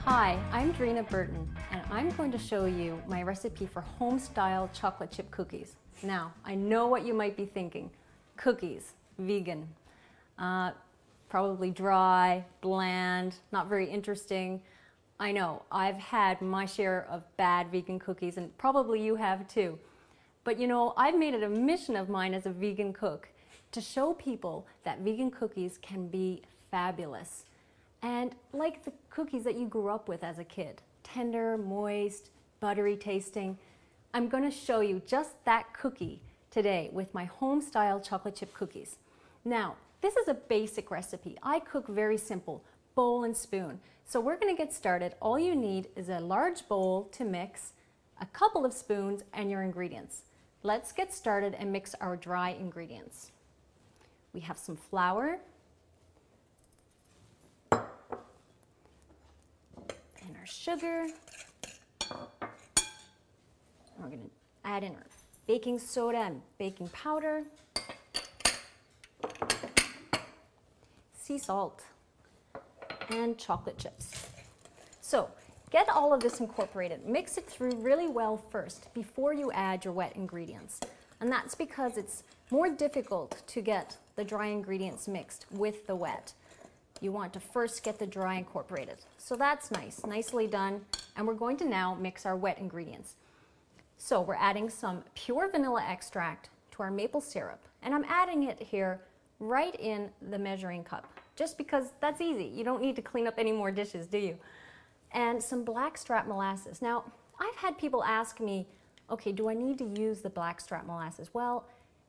Hi, I'm Drina Burton, and I'm going to show you my recipe for home-style chocolate chip cookies. Now, I know what you might be thinking. Cookies, vegan, probably dry, bland, not very interesting. I know, I've had my share of bad vegan cookies, and probably you have too. But you know, I've made it a mission of mine as a vegan cook to show people that vegan cookies can be fabulous. And like the cookies that you grew up with as a kid, tender, moist, buttery tasting, I'm going to show you just that cookie today with my home-style chocolate chip cookies. Now, this is a basic recipe. I cook very simple, bowl and spoon. So we're going to get started. All you need is a large bowl to mix, a couple of spoons, and your ingredients. Let's get started and mix our dry ingredients. We have some flour, and our sugar. We're going to add in our baking soda and baking powder, sea salt, and chocolate chips. So get all of this incorporated. Mix it through really well first before you add your wet ingredients. And that's because it's more difficult to get the dry ingredients mixed with the wet. You want to first get the dry incorporated. So that's nice, nicely done. And we're going to now mix our wet ingredients. So we're adding some pure vanilla extract to our maple syrup. And I'm adding it here right in the measuring cup, just because that's easy. You don't need to clean up any more dishes, do you? And some blackstrap molasses. Now, I've had people ask me, okay, do I need to use the blackstrap molasses? Well,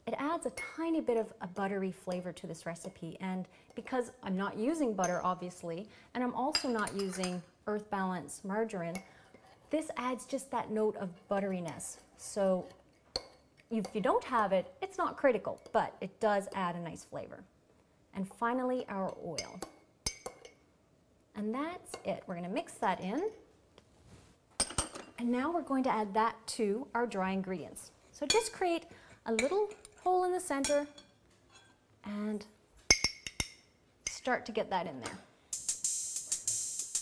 it adds a tiny bit of a buttery flavor to this recipe, and because I'm not using butter, obviously, and I'm also not using Earth Balance margarine, this adds just that note of butteriness. So if you don't have it, it's not critical, but it does add a nice flavor. And finally, our oil. And that's it. We're going to mix that in. And now we're going to add that to our dry ingredients. So just create a little hole in the center and start to get that in there.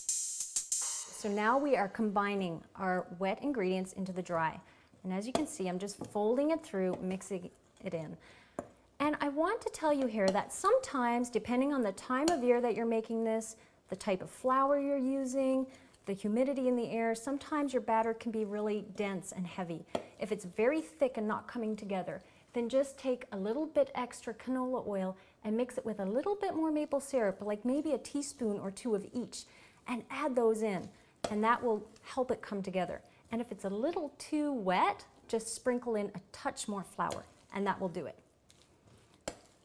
So now we are combining our wet ingredients into the dry. And as you can see, I'm just folding it through, mixing it in. And I want to tell you here that sometimes, depending on the time of year that you're making this, the type of flour you're using, the humidity in the air, sometimes your batter can be really dense and heavy. If it's very thick and not coming together, then just take a little bit extra canola oil and mix it with a little bit more maple syrup, like maybe a teaspoon or two of each, and add those in, and that will help it come together. And if it's a little too wet, just sprinkle in a touch more flour, and that will do it.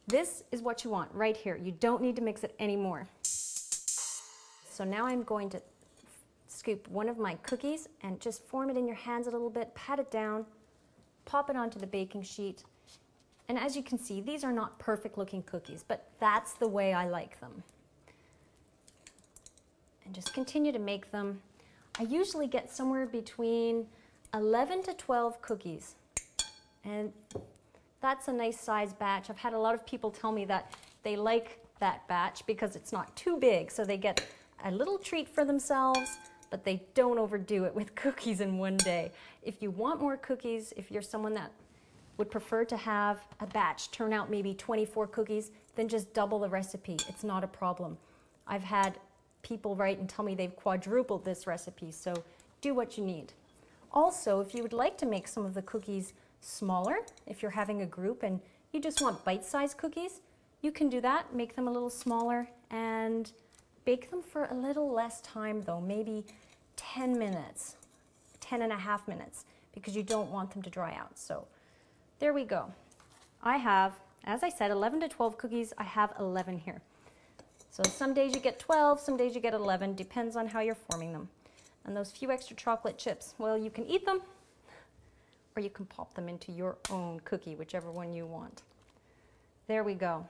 This is what you want right here. You don't need to mix it anymore. So now I'm going to scoop one of my cookies and just form it in your hands a little bit, pat it down, pop it onto the baking sheet. And as you can see, these are not perfect looking cookies, but that's the way I like them. And just continue to make them. I usually get somewhere between 11 to 12 cookies. And that's a nice size batch. I've had a lot of people tell me that they like that batch because it's not too big, so they get a little treat for themselves, but they don't overdo it with cookies in one day. If you want more cookies, if you're someone that would prefer to have a batch turn out maybe 24 cookies, then just double the recipe. It's not a problem. I've had people write and tell me they've quadrupled this recipe, so do what you need. Also, if you would like to make some of the cookies smaller, if you're having a group and you just want bite-sized cookies, you can do that, make them a little smaller and bake them for a little less time though, maybe 10 minutes, 10 and a half minutes, because you don't want them to dry out. So there we go. I have, as I said, 11 to 12 cookies. I have 11 here. So some days you get 12, some days you get 11, depends on how you're forming them. And those few extra chocolate chips, well, you can eat them or you can pop them into your own cookie, whichever one you want. There we go.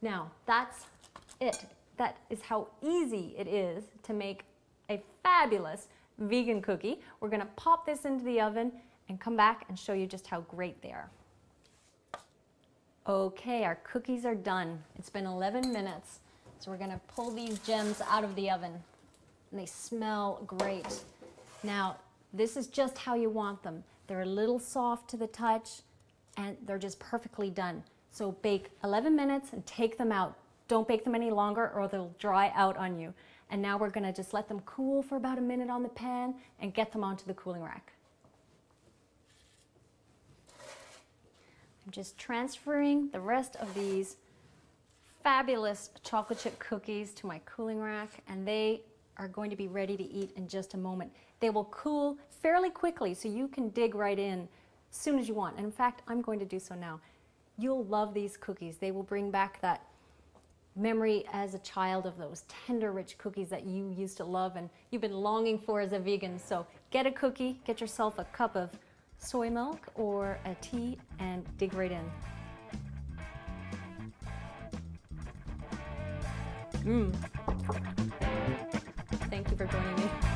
Now, that's it. That is how easy it is to make a fabulous vegan cookie. We're going to pop this into the oven and come back and show you just how great they are. Okay, our cookies are done. It's been 11 minutes. So we're going to pull these gems out of the oven. and they smell great. Now, this is just how you want them. They're a little soft to the touch, and they're just perfectly done. So bake 11 minutes and take them out. Don't bake them any longer or they'll dry out on you. And now we're gonna just let them cool for about a minute on the pan and get them onto the cooling rack. I'm just transferring the rest of these fabulous chocolate chip cookies to my cooling rack, and they are going to be ready to eat in just a moment. They will cool fairly quickly, so you can dig right in as soon as you want. And in fact, I'm going to do so now. You'll love these cookies. They will bring back that memory as a child of those tender, rich cookies that you used to love and you've been longing for as a vegan. So get a cookie, get yourself a cup of soy milk or a tea, and dig right in. Thank you for joining me.